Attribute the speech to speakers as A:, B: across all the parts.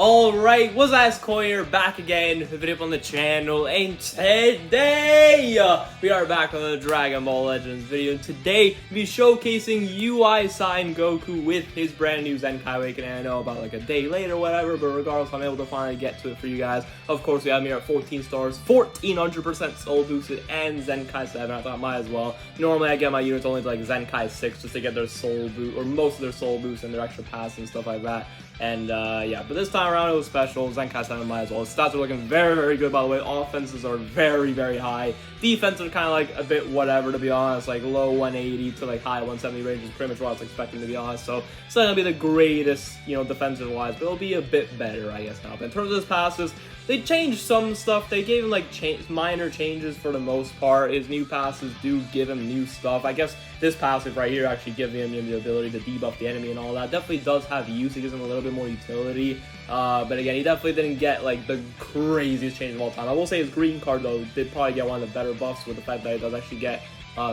A: Alright, what's up, Koyer, back again with a video on the channel, and today we are back on the Dragon Ball Legends video. And today we'll be showcasing UI Sign Goku with his brand new Zenkai Awakening. I know about like a day late or whatever, but regardless, I'm able to finally get to it for you guys. Of course, we have me at 14 stars, 1400% soul boosted, and Zenkai 7. I thought I might as well. Normally I get my units only to like Zenkai 6 just to get their soul boost, or most of their soul boost and their extra pass and stuff like that. And yeah, but this time around it was special. Zenkai 7 might as well. His stats are looking very, very good, by the way. Offenses are very, very high. Defense are kind of like a bit whatever, to be honest. Like low 180 to like high 170 range is pretty much what I was expecting, to be honest. So it's not going to be the greatest, you know, defensive-wise, but it'll be a bit better, I guess, now. But in terms of his passes, they changed some stuff. They gave him like minor changes for the most part. His new passes do give him new stuff. I guess this passive right here actually gives him the ability to debuff the enemy and all that. Definitely does have use. It gives him a little bit more utility. But again, he definitely didn't get like the craziest change of all time. I will say his green card though did probably get one of the better buffs with the fact that it does actually get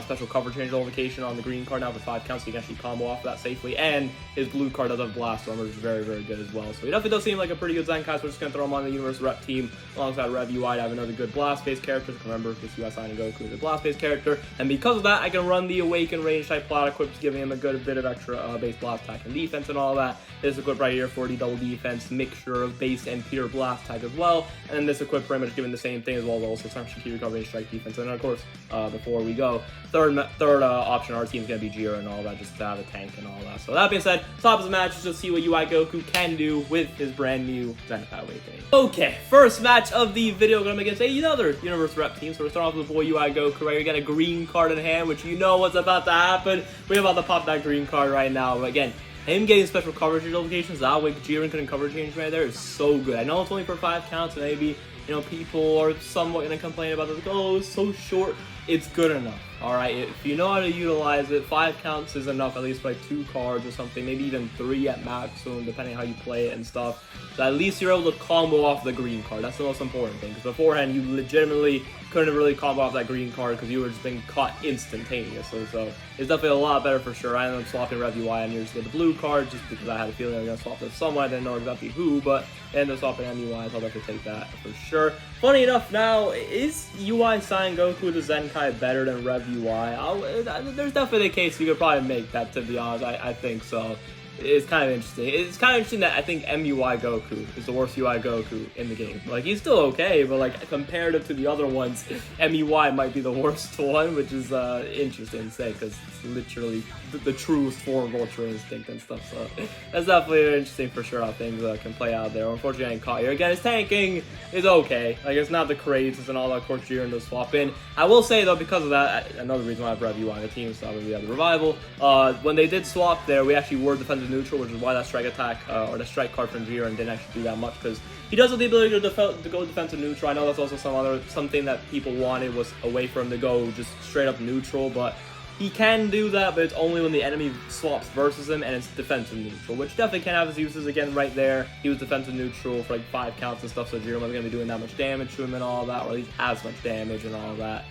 A: special cover change notification on the green card now for 5 counts, so you can actually combo off that safely. And his blue card does have Blast Armor, which is very, very good as well. So he definitely does seem like a pretty good Zenkai, so we're just going to throw him on the Universe Rep team alongside Rev UI to have another good Blast-based character. Remember, this UI Sign Goku is a Blast-based character, and because of that, I can run the Awaken range type plot equipped, giving him a good bit of extra base blast attack and defense and all that. This equip right here for the double defense mixture of base and pure blast attack as well. And then this equip pretty much giving the same thing as well, also some key recovery and strike defense. And then of course, before we go, third option our team is going to be Jira and all that, just to have a tank and all that. So that being said, top of the match is to see what UI Goku can do with his brand new Zenkai Awakening. Okay, first match of the video, going to be against another Universe Rep team. So we're starting off with the boy UI Goku right here. Got a green card in hand, which you know what's about to happen. We're about to pop that green card right now. But again, him getting special coverage notifications, that way Jiren couldn't cover change right there is so good. I know it's only for 5 counts, and maybe, you know, people are somewhat going to complain about it. Like, oh, it's so short. It's good enough. Alright, if you know how to utilize it, 5 counts is enough, at least for like 2 cards or something, maybe even 3 at maximum, depending on how you play it and stuff. So at least you're able to combo off the green card. That's the most important thing, because beforehand you legitimately couldn't really combo off that green card because you were just being caught instantaneously. So it's definitely a lot better for sure. I ended up swapping Rev UI and just get the blue card just because I had a feeling I was going to swap this someone. I didn't know exactly who, but I ended up swapping MUI, so I'll definitely take that for sure. Funny enough, now, is UI Sign Goku the Zenkai better than Rev UI? There's definitely a case you could probably make that, to be honest. I think so. It's kind of interesting. It's kind of interesting that I think MUI Goku is the worst UI Goku in the game. Like, he's still okay, but like comparative to the other ones, MUI might be the worst one, which is interesting to say because it's literally the truest form of Ultra Instinct and stuff. So that's definitely interesting for sure how things can play out there. Unfortunately, I ain't caught here. Again, his tanking is okay. Like, it's not the craziest and all that. Of course, Jiren does swap in. I will say though, because of that, another reason why I brought UI on the team, so we have the revival. When they did swap there, we actually were defensive neutral, which is why that strike attack or the strike card from Jiren didn't actually do that much, because he does have the ability to go defensive neutral. I know that's also something that people wanted, was a way for him to go just straight up neutral, but he can do that, but it's only when the enemy swaps versus him and it's defensive neutral, which definitely can have his uses. Again, right there, he was defensive neutral for like 5 counts and stuff, so Jiren wasn't going to be doing that much damage to him and all that, or at least as much damage and all that.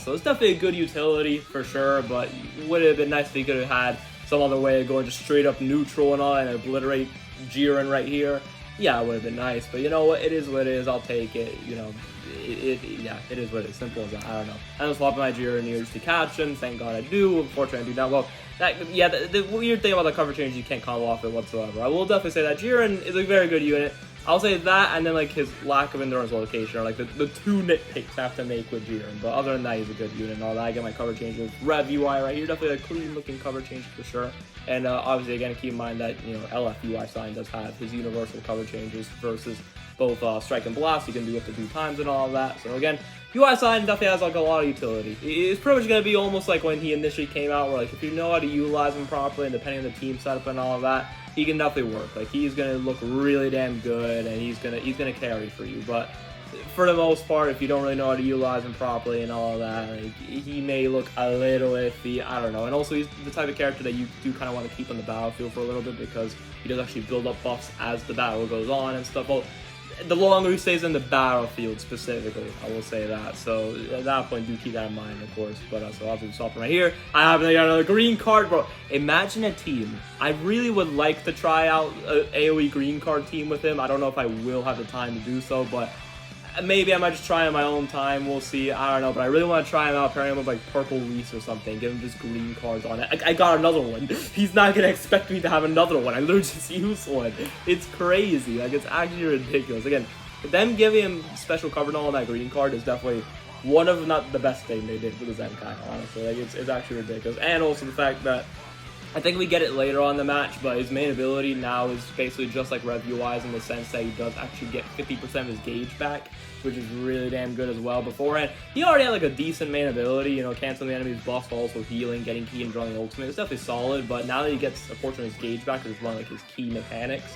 A: So it's definitely a good utility for sure, but it would have been nice if he could have had some other way of going just straight up neutral and all and obliterate Jiren right here. Yeah, it would have been nice, but you know what? It is what it is. I'll take it. You know, yeah, it is what it is. Simple as that. I don't know. I'm swapping my Jiren here just to catch him. Thank God I do. Unfortunately, I do not. Well, yeah, the weird thing about the cover change, you can't combo off it whatsoever. I will definitely say that Jiren is a very good unit. I'll say that, and then like his lack of endurance location are like the 2 nitpicks I have to make with Jiren. But other than that, he's a good unit and all that. I get my cover change with Rev UI right here. Definitely a clean looking cover change for sure. And obviously, again, keep in mind that, you know, LF UI Sign does have his universal cover changes versus both Strike and Blast. You can do up to 2 times and all of that. So again, UI Sign definitely has like a lot of utility. It's pretty much going to be almost like when he initially came out, where like if you know how to utilize him properly and depending on the team setup and all of that, he can definitely work. Like, he's going to look really damn good, and he's gonna carry for you. But for the most part, if you don't really know how to utilize him properly and all of that, like, he may look a little iffy. I don't know. And also, he's the type of character that you do kind of want to keep on the battlefield for a little bit, because he does actually build up buffs as the battle goes on and stuff. Well, the longer he stays in the battlefield specifically, I will say that. So at that point, do keep that in mind, of course. But so I'll do something right here. I have another green card, bro. Imagine a team. I really would like to try out an AoE green card team with him. I don't know if I will have the time to do so, but maybe I might just try in my own time. We'll see. I don't know, but I really want to try him out, pairing him with like Purple Reese or something. Give him just green cards on it. I got another one. He's not gonna expect me to have another one. I literally just used one. It's crazy. Like, it's actually ridiculous. Again, them giving him special cover on that green card is definitely one of, not the best thing they did with the Zenkai, honestly. Like, it's actually ridiculous. And also the fact that I think we get it later on in the match, but his main ability now is basically just like Rev UI's in the sense that he does actually get 50% of his gauge back, which is really damn good as well. Beforehand, he already had like a decent main ability, you know, canceling the enemy's buffs, also healing, getting key and drawing the ultimate. It's definitely solid, but now that he gets a portion of his gauge back, which is one of like his key mechanics,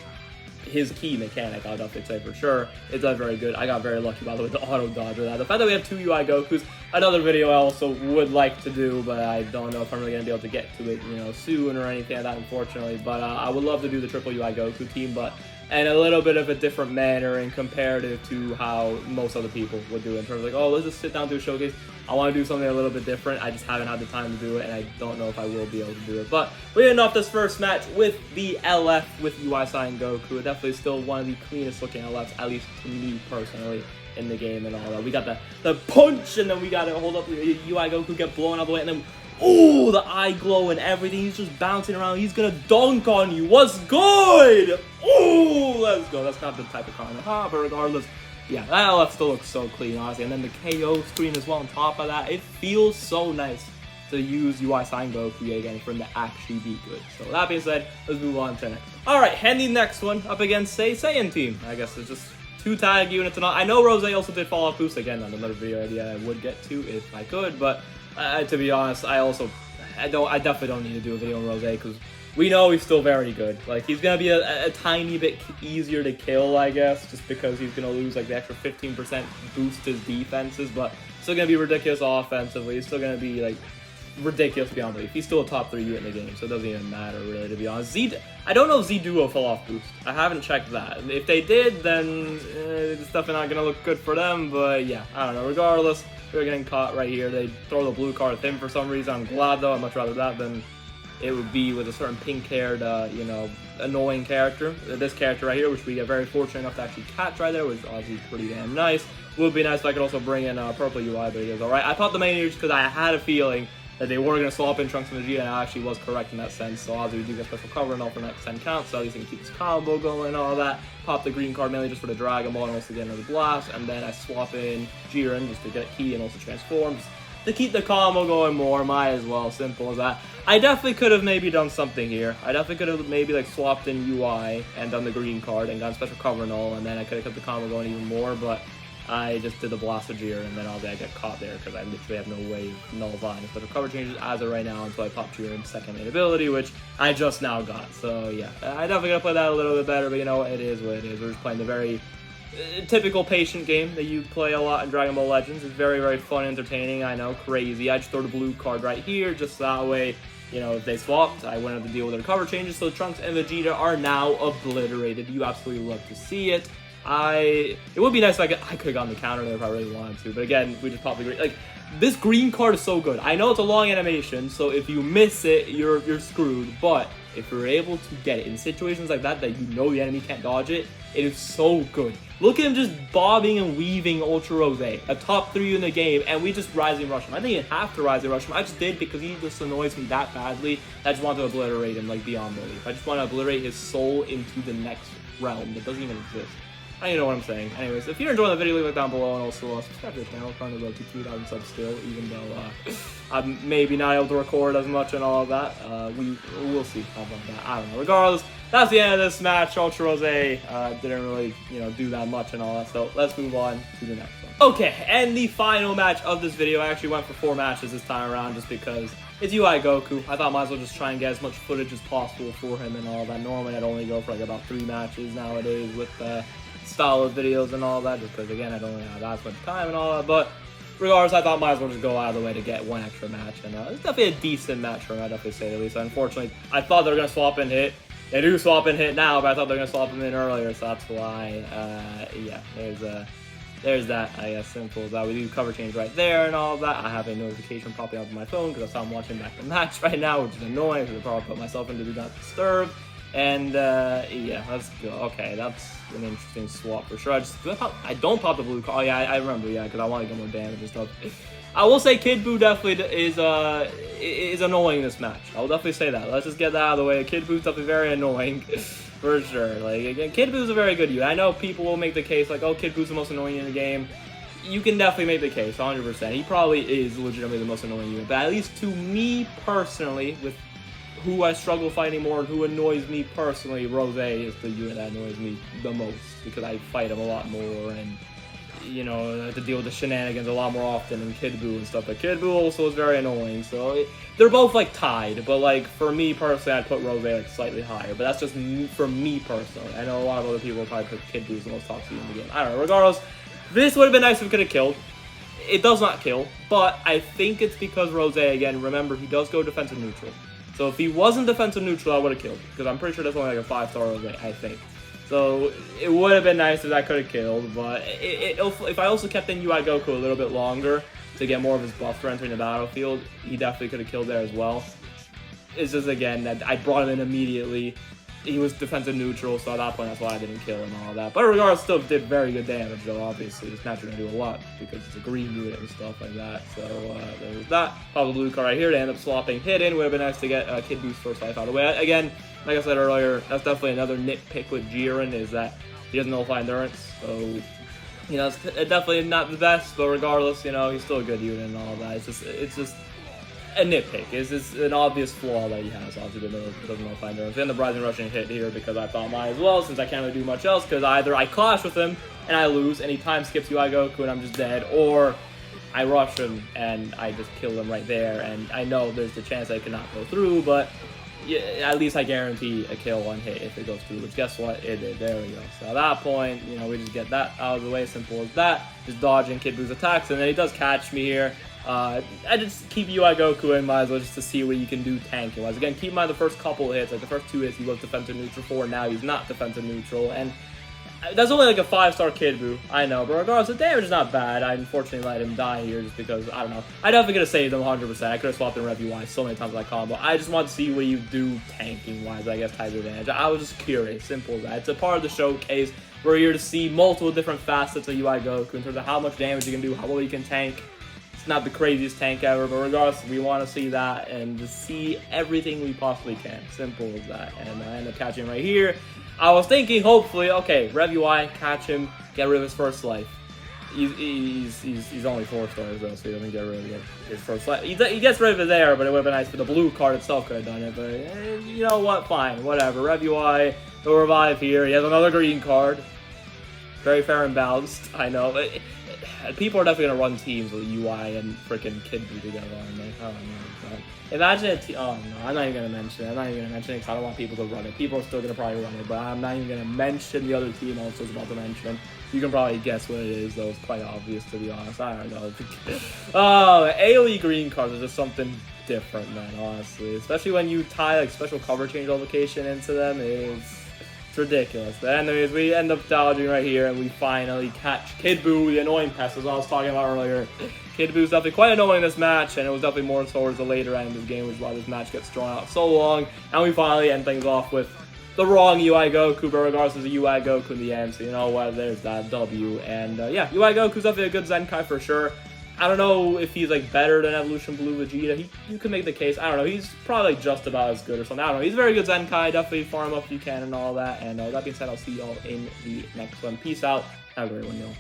A: his key mechanic, I'll definitely say for sure. It's very good. I got very lucky, by the way, to auto dodge with that. The fact that we have 2 UI Gokus, another video I also would like to do, but I don't know if I'm really going to be able to get to it, you know, soon or anything like that, unfortunately. But I would love to do the triple UI Goku team, but in a little bit of a different manner in comparative to how most other people would do it, in terms of like, oh, let's just sit down to a showcase. I want to do something a little bit different. I just haven't had the time to do it, and I don't know if I will be able to do it. But we ended off this first match with the LF with UI Sign Goku. Definitely still one of the cleanest looking LFs, at least to me personally, in the game and all that. We got the punch, and then we got to hold up the UI Goku, get blown out of the way, and then ooh, the eye glow and everything. He's just bouncing around. He's gonna dunk on you. What's good? Ooh, let's go. That's not the type of comment. But regardless, yeah, that LF still looks so clean, honestly. And then the KO screen as well on top of that. It feels so nice to use UI Sign Goku again for him to actually be good. So that being said, let's move on to the next one. Alright, and the next one up against Saiyan team. I guess it's just 2 tag units and all. I know Rose also did follow up boost again on another video idea I would get to if I could, but to be honest, I definitely don't need to do a video on Rose because we know he's still very good. Like, he's gonna be a tiny bit easier to kill, I guess, just because he's gonna lose like the extra 15% boost his defenses, but still gonna be ridiculous offensively. He's still gonna be like ridiculous beyond belief. He's still a top 3 unit in the game, so it doesn't even matter really, to be honest. I don't know if Z Duo fell off boost. I haven't checked that. If they did, then it's definitely not gonna look good for them. But yeah, I don't know. Regardless, we're getting caught right here. They throw the blue card at him for some reason. I'm glad though. I'd much rather that than it would be with a certain pink-haired, you know, annoying character. This character right here, which we get very fortunate enough to actually catch right there, was obviously pretty damn nice. Would be nice if I could also bring in purple UI, but it is alright. I thought the main issue because I had a feeling that they were going to swap in Trunks and Vegeta, and I actually was correct in that sense. So obviously we do get special cover and all for the next 10 counts, so at least we can keep this combo going and all that. Pop the green card mainly just for the Dragon Ball and also get another blast, and then I swap in Jiren just to get a key and also transform. Just to keep the combo going more, might as well, simple as that. I definitely could have maybe done something here. I definitely could have maybe like swapped in UI and done the green card and gotten special cover and all, and then I could have kept the combo going even more, but I just did the blast of Jiren, and then obviously I get caught there because I literally have no way of nullifying special cover changes as of right now until I pop Jiren's second main ability, which I just now got. So yeah, I definitely gotta play that a little bit better, but you know what, it is what it is. We're just playing the very typical patient game that you play a lot in Dragon Ball Legends. It's very, very fun, entertaining, I know, crazy. I just throw the blue card right here, just that way, you know, if they swapped, I wouldn't have to deal with their cover changes, so Trunks and Vegeta are now obliterated. You absolutely love to see it. It would be nice if I could have gotten the counter there if I really wanted to, but again, we just popped the green. Like, this green card is so good. I know it's a long animation, so if you miss it, you're screwed, but if you're able to get it in situations like that you know the enemy can't dodge it, it is so good. Look at him just bobbing and weaving Ultra Rose, a top 3 in the game, and we just Rising Rush him. I didn't even have to Rising Rush him. I just did because he just annoys me that badly. I just want to obliterate him like beyond belief. I just want to obliterate his soul into the next realm that doesn't even exist. I don't even know what I'm saying. Anyways, if you're enjoying the video, leave a like down below, and also subscribe to the channel. We're trying to go to 2,000 subs still, even though I'm maybe not able to record as much and all of that. We'll see how about that. I don't know. Regardless, that's the end of this match. Ultra Rose didn't really, you know, do that much and all that. So let's move on to the next one. Okay, and the final match of this video. I actually went for 4 matches this time around just because it's UI Goku. I thought I might as well just try and get as much footage as possible for him and all that. Normally, I'd only go for like about 3 matches nowadays with style of videos and all that, just because again I don't really have that much time and all that, but regardless, I thought I might as well just go out of the way to get 1 extra match, and it's definitely a decent match for him, I'd definitely say at least. Unfortunately, I thought they were going to swap and hit, They do swap and hit now, but I thought they were gonna swap them in earlier, so that's why. Yeah, there's that. I guess simple as that. We do cover change right there and all of that. I have a notification popping up on my phone because that's how I'm watching back the match right now, which is annoying because I probably put myself into do not disturb. And yeah, let's go. Okay, that's an interesting swap for sure. I don't pop the blue card. Oh yeah, I remember. Yeah, because I want to get more damage and stuff. I will say Kid Buu definitely is annoying in this match. I will definitely say that. Let's just get that out of the way. Kid Buu's definitely very annoying for sure. Like again, Kid Buu's a very good unit. I know people will make the case like, oh, Kid Buu's the most annoying in the game. You can definitely make the case, 100%. He probably is legitimately the most annoying unit. But at least to me personally, with who I struggle fighting more and who annoys me personally, Rose is the unit that annoys me the most because I fight him a lot more and, you know, I have to deal with the shenanigans a lot more often than Kid Buu and stuff. But Kid Buu also is very annoying, so they're both like tied. But like for me personally, I'd put Rose like slightly higher. But that's just for me personally. I know a lot of other people will probably put Kid Buu as the most toxic in the game. I don't know. Regardless, this would have been nice if it could have killed. It does not kill, but I think it's because Rose, again, remember, he does go defensive neutral. So if he wasn't defensive neutral, I would have killed. Because I'm pretty sure that's only like a 5-star Rose, I think. So it would have been nice if that could have killed. But if I also kept in UI Goku a little bit longer to get more of his buff for entering the battlefield, he definitely could have killed there as well. It's just, again, that I brought him in immediately. He was defensive neutral, so at that point, that's why I didn't kill him and all that. But regardless, still did very good damage, though, obviously. It's not going to do a lot, because it's a green unit and stuff like that. So, there's that. Pop the blue card right here to end up swapping hidden. Would have been nice to get Kid Buu's first life out of the way. Again, like I said earlier, that's definitely another nitpick with Jiren, is that he doesn't nullify endurance. So, you know, it's definitely not the best, but regardless, you know, he's still a good unit and all that. It's just a nitpick. It's just an obvious flaw that he has. Obviously, doesn't nullify endurance. And the Rising Russian hit here because I thought might as well, since I can't really do much else, because either I clash with him and I lose and he time skips UI Goku and I'm just dead, or I rush him and I just kill him right there, and I know there's the chance I cannot go through, but yeah, at least I guarantee a kill one hit if it goes through, which guess what? It did. There we go. So at that point, you know, we just get that out of the way. Simple as that. Just dodging Kid Buu's attacks, and then he does catch me here. I just keep UI Goku in, might as well, just to see what you can do tanking-wise. Again, keep in mind the first couple of hits, like the first 2 hits he was defensive neutral for, now he's not defensive neutral, and that's only like a 5-star Kid Buu, I know, but regardless, the damage is not bad. I unfortunately let him die here just because, I don't know, I definitely could have saved him 100%. I could have swapped in Rev UI so many times with that combo. I just want to see what you do tanking-wise, I guess, type advantage. I was just curious, simple as that. It's a part of the showcase. We're here to see multiple different facets of UI Goku in terms of how much damage you can do, how well you can tank. Not the craziest tank ever, but regardless, we want to see that and just see everything we possibly can. Simple as that. And I end up catching him right here. I was thinking, hopefully, okay, Rev UI, catch him, get rid of his first life. He's only 4 stars though, so he doesn't get rid of his first life. He gets rid of it there, but it would have been nice for the blue card itself could have done it. But you know what? Fine, whatever. Rev UI, he'll revive here. He has another green card. Very fair and balanced, I know. But people are definitely gonna run teams with UI and freaking Kid Buu together. I don't know. But imagine a team. Oh no, I'm not even gonna mention it. I'm not even gonna mention it because I don't want people to run it. People are still gonna probably run it, but I'm not even gonna mention the other team I was about to mention. You can probably guess what it is, though. It's quite obvious, to be honest. I don't know. AoE green cards are just something different, man, honestly. Especially when you tie like special cover change location into them. It's ridiculous. But anyways, we end up dodging right here, and we finally catch Kid Buu, the annoying pest, as I was talking about earlier. Kid Buu's definitely quite annoying in this match, and it was definitely more towards the later end of this game, which is why this match gets drawn out so long. And we finally end things off with the wrong UI Goku, but regardless, it's a UI Goku in the end, so you know what, there's that W. And yeah, UI Goku's definitely a good Zenkai for sure. I don't know if he's like better than Evolution Blue Vegeta. You can make the case. I don't know. He's probably like just about as good or something. I don't know. He's a very good Zenkai. Definitely farm up if you can and all that. And that being said, I'll see y'all in the next one. Peace out. Have a great one, y'all.